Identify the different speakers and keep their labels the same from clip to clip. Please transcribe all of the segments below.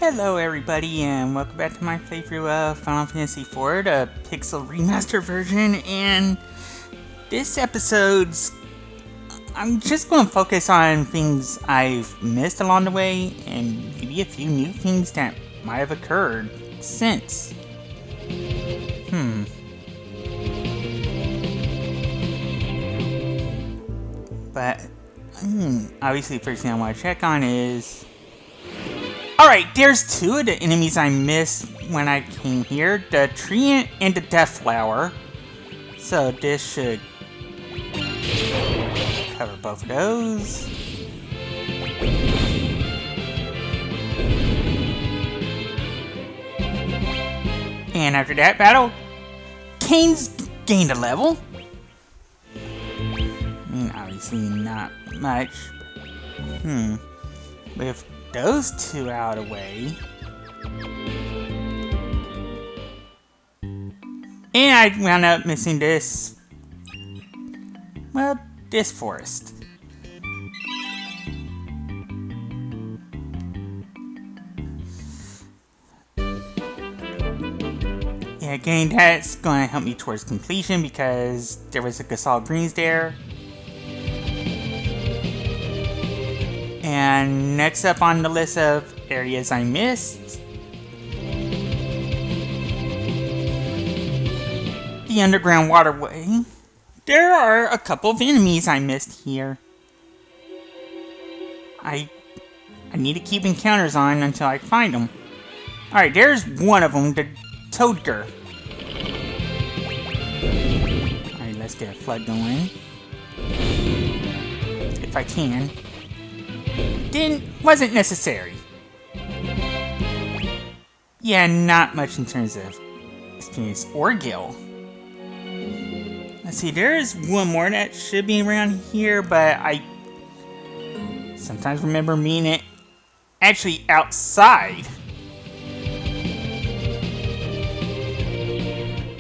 Speaker 1: Hello everybody and welcome back to my playthrough of Final Fantasy IV, the Pixel Remaster version, and this episode's... I'm just going to focus on things I've missed along the way and maybe a few new things that might have occurred since. But, obviously the first thing I want to check on is... Alright, there's two of the enemies I missed when I came here. The tree and the death flower. So this should cover both of those. And after that battle, Kane's gained a level. I mean, obviously not much. With those two out of the way. And I wound up missing this. Well, this forest. Yeah, again, that's going to help me towards completion because there was a Gasol Greens there. And next up on the list of areas I missed, the underground waterway. There are a couple of enemies I missed here. I need to keep encounters on until I find them. Alright, there's one of them, the Toadger. Alright, let's get a flood going. If I can. Wasn't necessary. Yeah, not much in terms of experience or gil. Let's see, there's one more that should be around here, but I sometimes remember meeting it actually outside.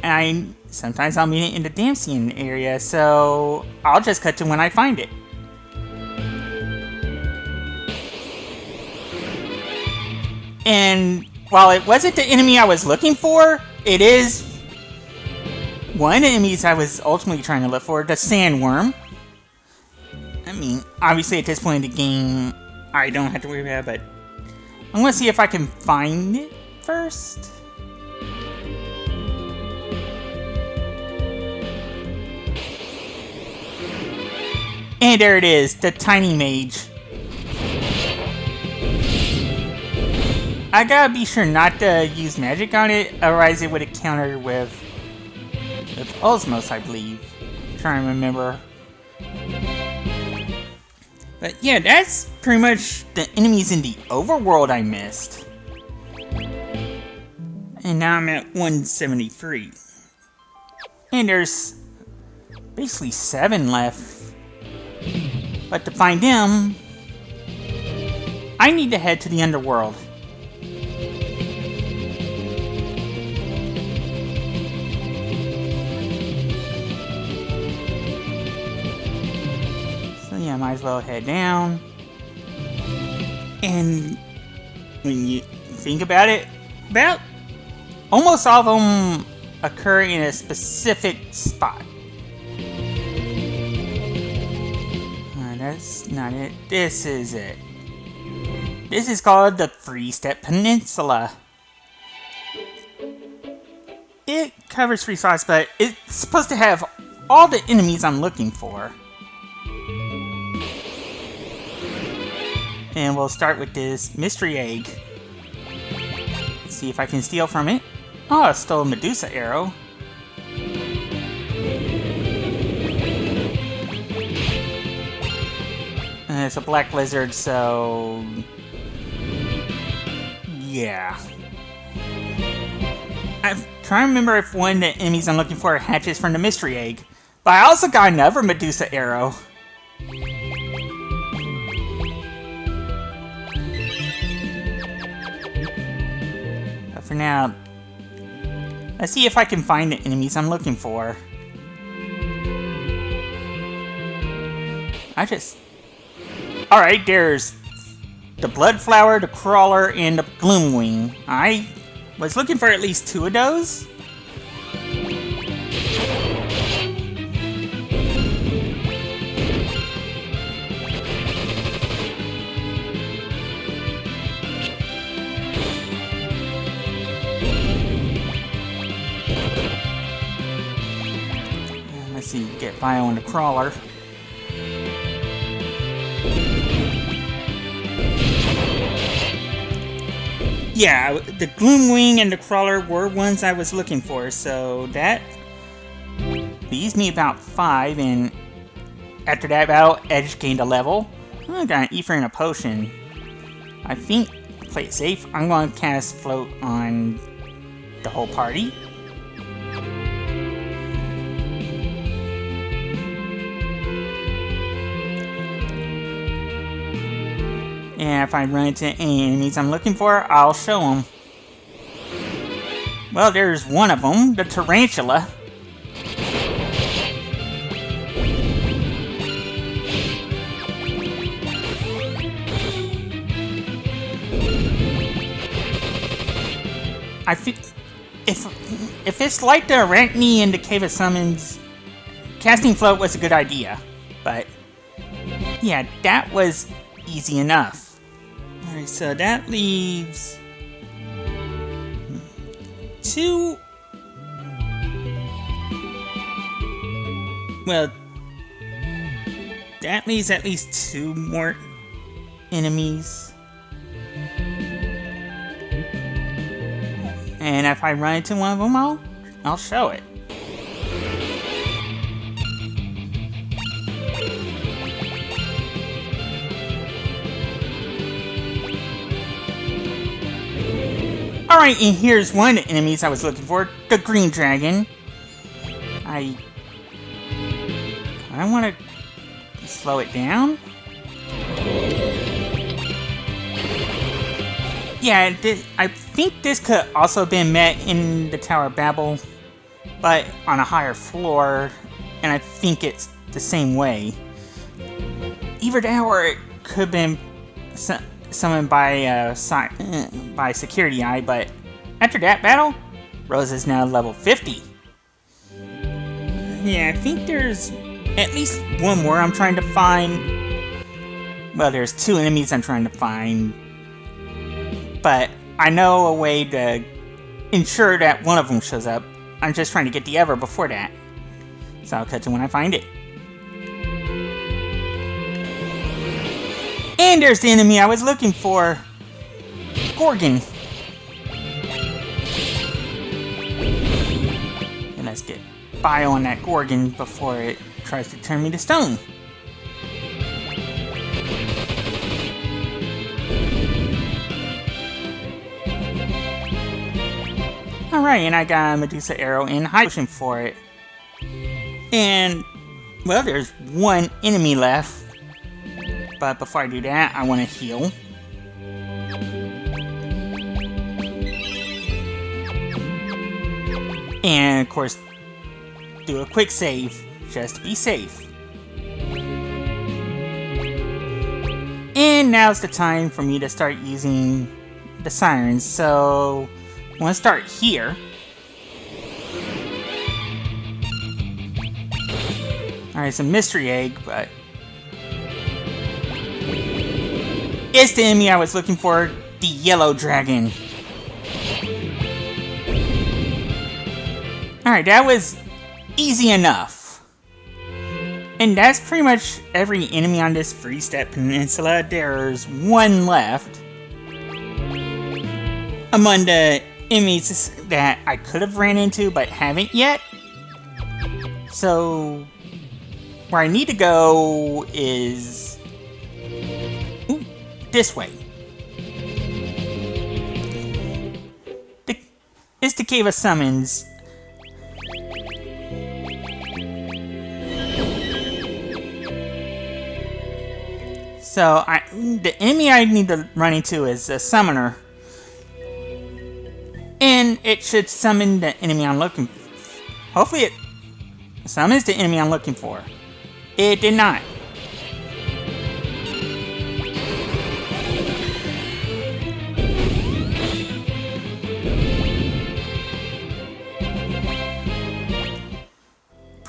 Speaker 1: And sometimes I'll meet it in the Damsian area, so I'll just cut to when I find it. And while it wasn't the enemy I was looking for, it is one of the enemies I was ultimately trying to look for, the Sandworm. I mean, obviously at this point in the game, I don't have to worry about it, but I'm going to see if I can find it first. And there it is, the Tiny Mage. I gotta be sure not to use magic on it, otherwise it would have countered with Osmos, I believe. I'm trying to remember. But yeah, that's pretty much the enemies in the overworld I missed. And now I'm at 173. And there's basically 7 left. But to find them, I need to head to the underworld. Yeah, might as well head down. And when you think about it, about almost all of them occur in a specific spot. That's not it. This is it. This is called the 3-Step Peninsula. It covers 3 spots, but it's supposed to have all the enemies I'm looking for. And we'll start with this mystery egg. See if I can steal from it. Oh, I stole a Medusa arrow. And it's a black lizard, so... yeah. I'm trying to remember if one of the enemies I'm looking for hatches from the mystery egg. But I also got another Medusa arrow. For now, let's see if I can find the enemies I'm looking for. Alright, there's the Blood Flower, the Crawler, and the Gloomwing. I was looking for at least 2 of those. Let's see, get bio on the Crawler. Yeah, the Gloomwing and the Crawler were ones I was looking for, so that leaves me about 5, and after that battle, Edge gained a level. I got an Ether and a potion. I think, play it safe, I'm going to cast Float on the whole party. And if I run into any enemies I'm looking for, I'll show them. Well, there's one of them, the Tarantula. I think if it's like the Arachne in the Cave of Summons, casting Float was a good idea. But yeah, that was easy enough. Alright, so that leaves 2. Well, that leaves at least 2 more enemies. And if I run into one of them, I'll show it. Alright, and here's one of the enemies I was looking for, the Green Dragon. I want to slow it down. Yeah, I think this could also have been met in the Tower of Babel, but on a higher floor, and I think it's the same way. Either that or it could have been summoned by Security Eye, but after that battle, Rose is now level 50. Yeah, I think there's at least one more I'm trying to find. Well, there's 2 enemies I'm trying to find, but I know a way to ensure that one of them shows up. I'm just trying to get the Ever before that, so I'll catch it when I find it. And there's the enemy I was looking for, Gorgon. And let's get bio on that Gorgon before it tries to turn me to stone. Alright, and I got a Medusa Arrow and High Potion for it. And, well, there's 1 enemy left. But before I do that, I want to heal. And, of course, do a quick save, just to be safe. And now's the time for me to start using the sirens, so I want to start here. Alright, it's a mystery egg, but it's the enemy I was looking for, the Yellow Dragon. Alright, that was easy enough. And that's pretty much every enemy on this Freestep Peninsula. There's 1 left. Among the enemies that I could have ran into but haven't yet. So where I need to go is this way. It's the Cave of Summons. So the enemy I need to run into is a summoner. And it should summon the enemy I'm looking for. Hopefully it summons the enemy I'm looking for. It did not.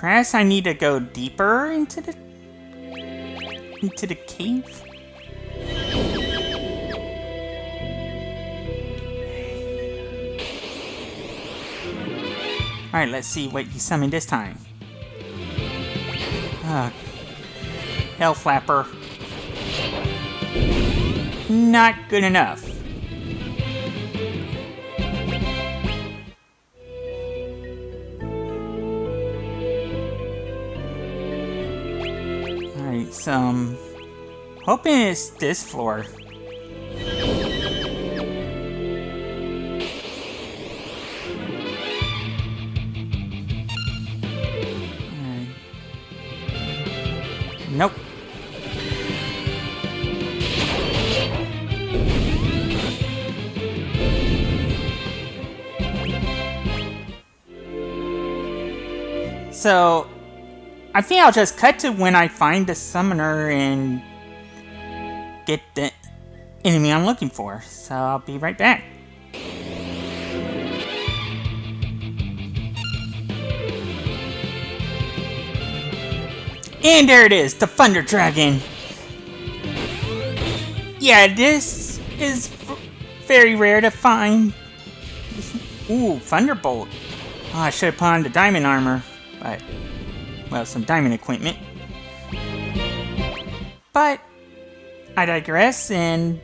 Speaker 1: Perhaps I need to go deeper into the cave? Alright, let's see what you summoned this time. Hell Flapper. Not good enough. Alright, so I'm hoping it's this floor. Nope. So, I think I'll just cut to when I find the summoner and get the enemy I'm looking for. So, I'll be right back. And there it is, the Thunder Dragon. Yeah, this is very rare to find. Ooh, Thunderbolt. Oh, I should have put on the diamond armor. But, well, some diamond equipment. But, I digress, and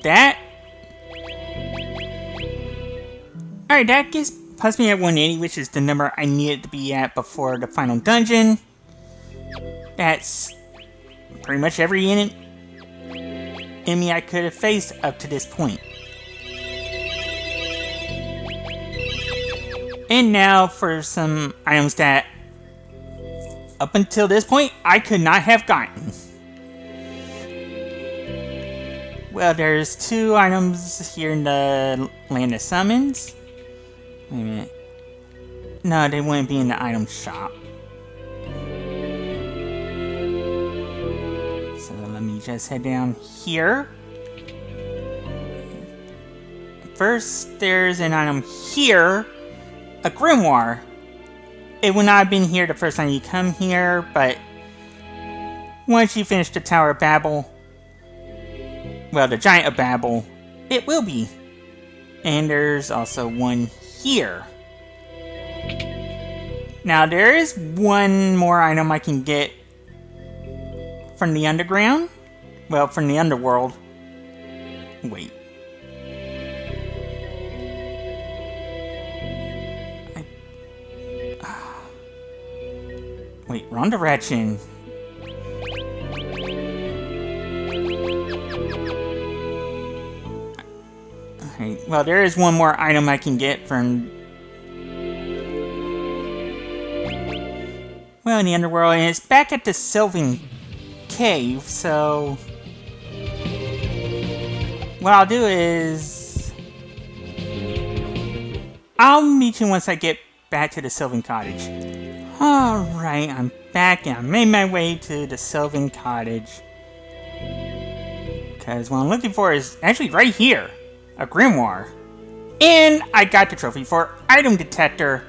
Speaker 1: that... Alright, that puts me at 180, which is the number I needed to be at before the final dungeon. That's pretty much every enemy I could have faced up to this point. And now for some items that, up until this point, I could not have gotten. Well, there's 2 items here in the Land of Summons. Wait a minute. No, they wouldn't be in the item shop. Let me just head down here. First, there's an item here. A grimoire. It would not have been here the first time you come here, but once you finish the Tower of Babel, well, the Giant of Babel, it will be. And there's also one here. Now, there is one more item I can get from the underground? Well, from the underworld. Wait. Wait, wrong direction. Alright, well, there is one more item I can get from... well, in the underworld, and it's back at the Sylvan Cave, so... what I'll do is... I'll meet you once I get back to the Sylvan Cottage. Alright, I'm back and I made my way to the Sylvan Cottage. Because what I'm looking for is actually right here. A grimoire. And I got the trophy for Item Detector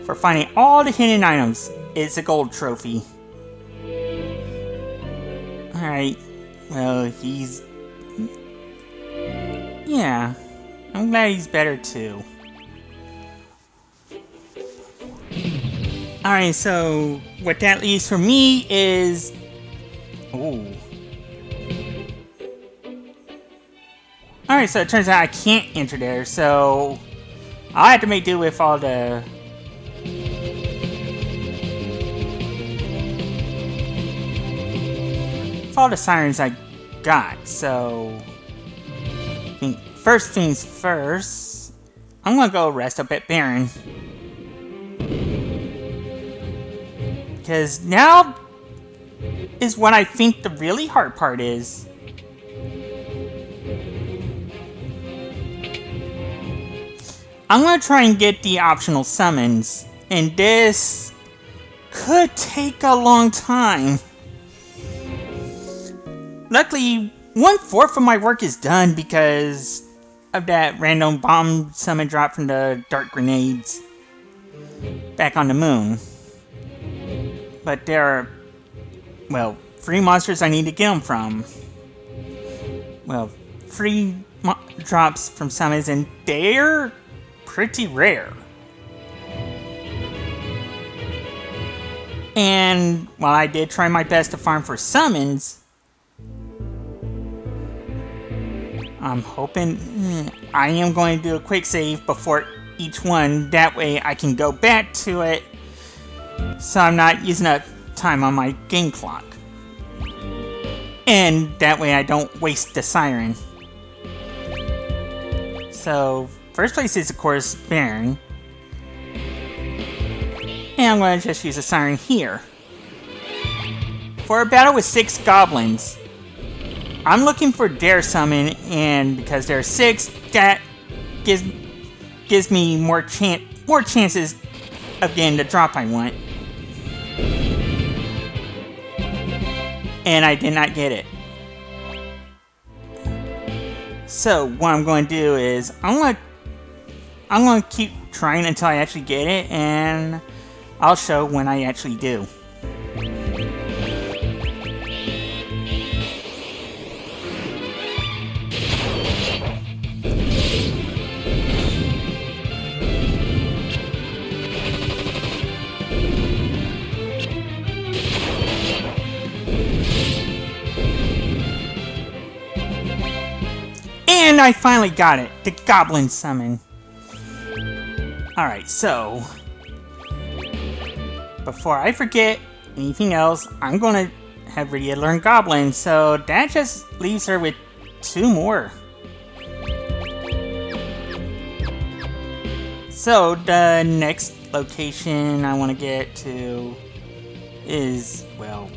Speaker 1: for finding all the hidden items. It's a gold trophy. Alright, well, he's... yeah, I'm glad he's better too. Alright, so what that leaves for me is... ooh. Alright, so it turns out I can't enter there, so... I'll have to make do with all the... all the sirens I got, so... I think first things first... I'm gonna go rest up at Baron. Because now is what I think the really hard part is. I'm gonna try and get the optional summons, and this could take a long time. Luckily, 1/4 of my work is done because of that random bomb summon drop from the dark grenades back on the moon. But there are, well, free monsters I need to get them from. Well, free drops from summons, and they're pretty rare. And while I did try my best to farm for summons, I'm hoping I am going to do a quick save before each one. That way I can go back to it, so I'm not using up time on my game clock. And that way I don't waste the siren. So, first place is of course Baron. And I'm going to just use a siren here. For a battle with 6 goblins, I'm looking for Dare Summon, and because there are 6, that gives me more chances of getting the drop I want. And I did not get it. So what I'm going to do is I'm going to keep trying until I actually get it, and I'll show when I actually do. And I finally got it! The Goblin Summon. Alright, so before I forget anything else, I'm gonna have Rydia learn Goblin, so that just leaves her with 2 more. So the next location I want to get to is, well,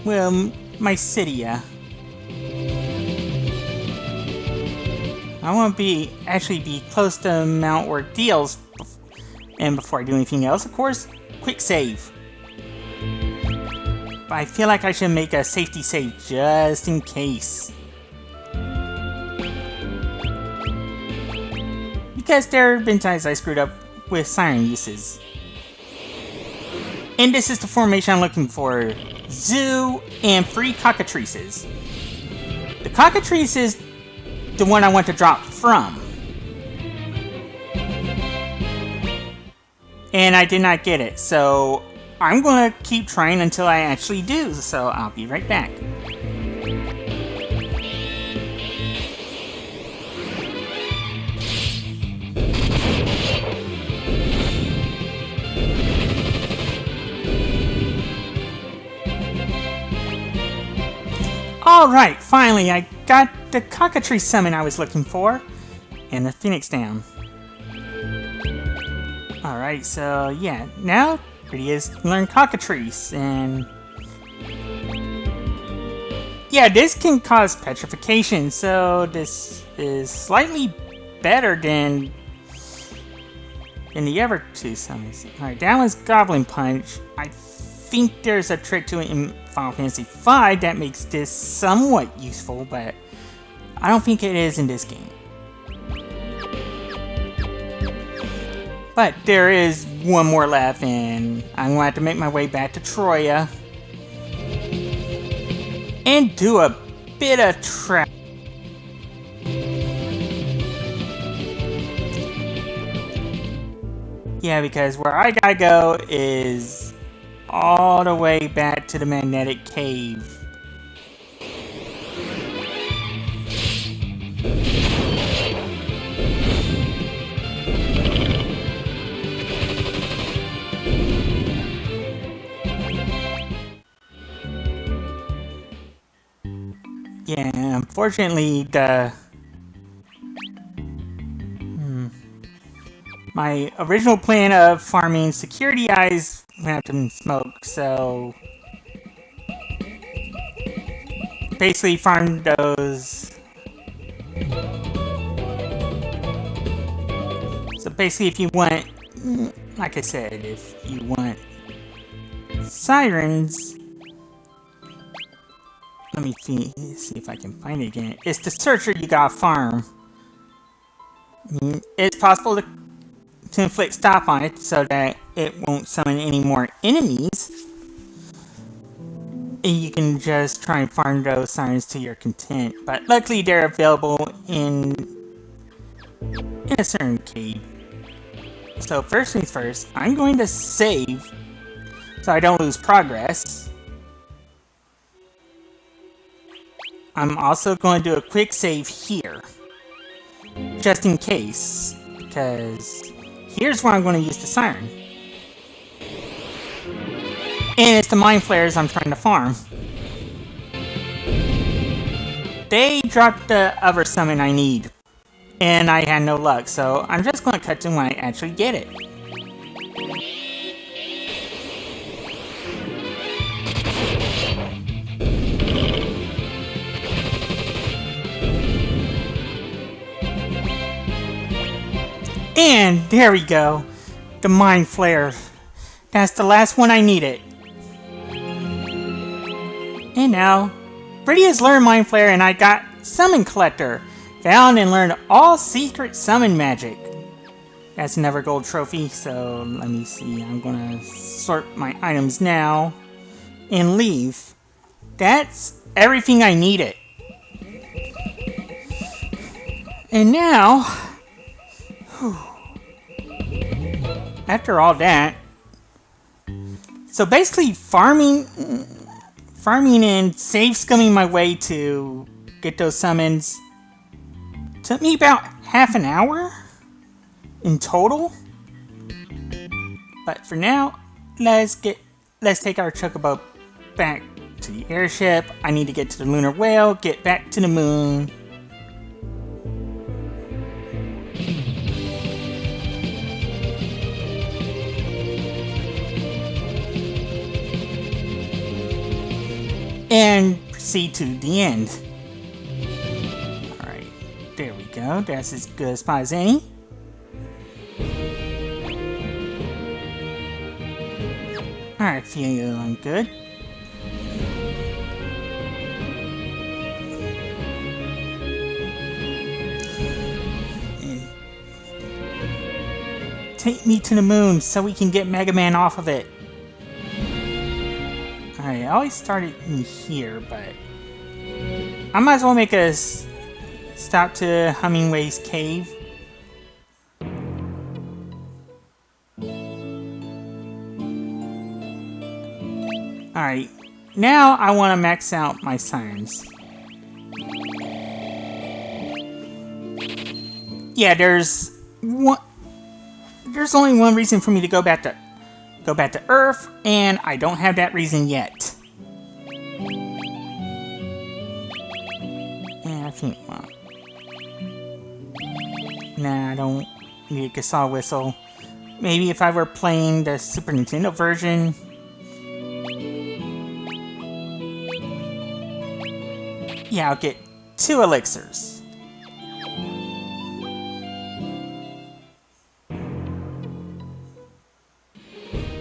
Speaker 1: Mysidia. I want to actually be close to Mount Ordeals, and before I do anything else, of course, quick save. But I feel like I should make a safety save just in case. Because there have been times I screwed up with siren uses. And this is the formation I'm looking for: Zoo and 3 cockatrices. The cockatrice is the one I want to drop from. And I did not get it, so I'm going to keep trying until I actually do, so I'll be right back. Alright, finally I got the cockatrice summon I was looking for, and the phoenix down. Alright, so yeah, now Rydia's learned cockatrice, and yeah, this can cause petrification, so this is slightly better than the other 2 summons. Alright, that one's Goblin Punch. I think there's a trick to it in Final Fantasy V that makes this somewhat useful, but I don't think it is in this game. But there is one more left, and I'm going to have to make my way back to Troya and do a bit of trap. Yeah, because where I gotta go is all the way back to the magnetic cave. Yeah, unfortunately, my original plan of farming security eyes went up in smoke, so basically farm those. So basically, if you want, like I said, if you want sirens, let me see if I can find it again. It's the searcher you gotta farm. It's possible to inflict stop on it so that it won't summon any more enemies. And you can just try and farm those sirens to your content. But luckily they're available in a certain cave. So first things first, I'm going to save so I don't lose progress. I'm also going to do a quick save here, just in case, because here's where I'm going to use the siren. And it's the mind flares I'm trying to farm. They dropped the other summon I need, and I had no luck, so I'm just going to cut to when I actually get it. And there we go, the Mind Flare. That's the last one I needed. And now, Freddy has learned Mind Flare and I got Summon Collector. Found and learned all secret summon magic. That's another gold trophy, so let me see. I'm gonna sort my items now and leave. That's everything I needed. And now, whew, after all that, so basically farming and save scumming my way to get those summons took me about half an hour in total. But for now, let's take our chocobo back to the airship. I need to get to the lunar whale, get back to the moon. And proceed to the end. Alright, there we go. That's as good a spot as any. Alright, feeling good. And take me to the moon so we can get Mega Man off of it. Alright, I always started in here, but I might as well make a stop to Hummingway's cave. Alright, now I want to max out my sirens. Yeah, there's only one reason for me to go back to Earth, and I don't have that reason yet. Yeah, I think, well, nah, I don't need a guitar whistle. Maybe if I were playing the Super Nintendo version. Yeah, I'll get 2 elixirs.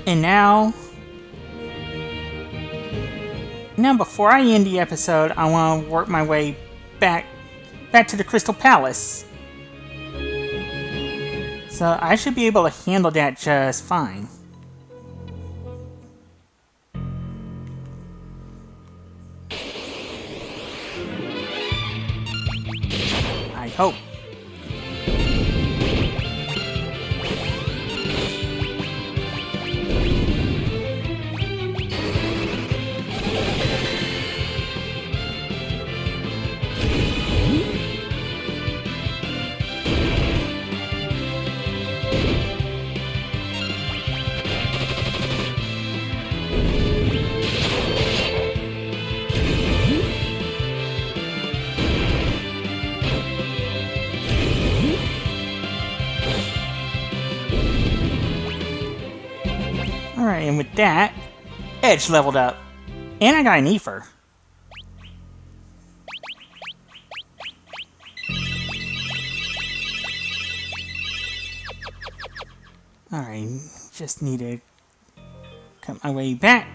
Speaker 1: And now before I end the episode, I want to work my way back to the Crystal Palace. So I should be able to handle that just fine. I hope. Alright, and with that, Edge leveled up. And I got an Ether. Alright, just need to cut my way back.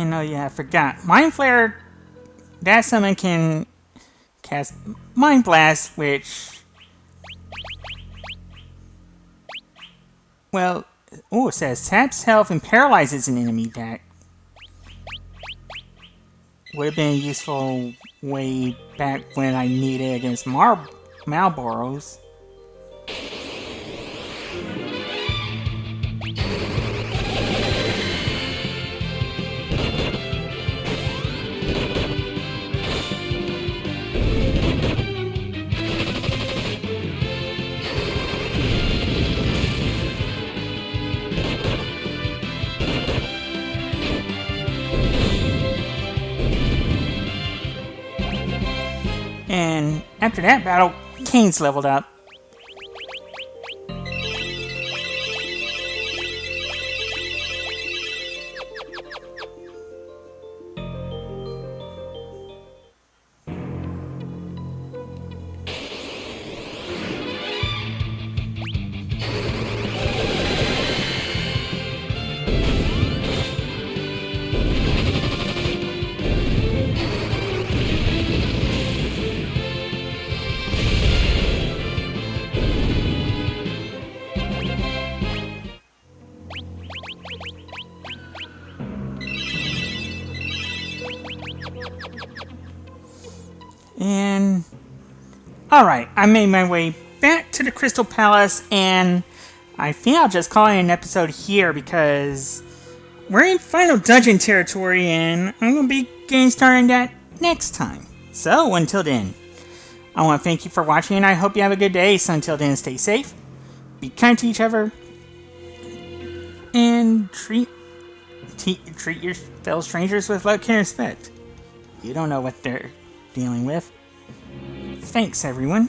Speaker 1: And oh yeah, I forgot. Mind Flare, that summon can cast Mind Blast, which... Well, oh, it says taps health and paralyzes an enemy. That would have been useful way back when I needed it against Malboros. And after that battle, Kane's leveled up. And... Alright, I made my way back to the Crystal Palace, and I think I'll just call it an episode here because we're in Final Dungeon territory, and I'm going to be getting started on that next time. So, until then, I want to thank you for watching, and I hope you have a good day. So until then, stay safe, be kind to each other, and treat your fellow strangers with love, care, and respect. You don't know what they're dealing with. Thanks, everyone.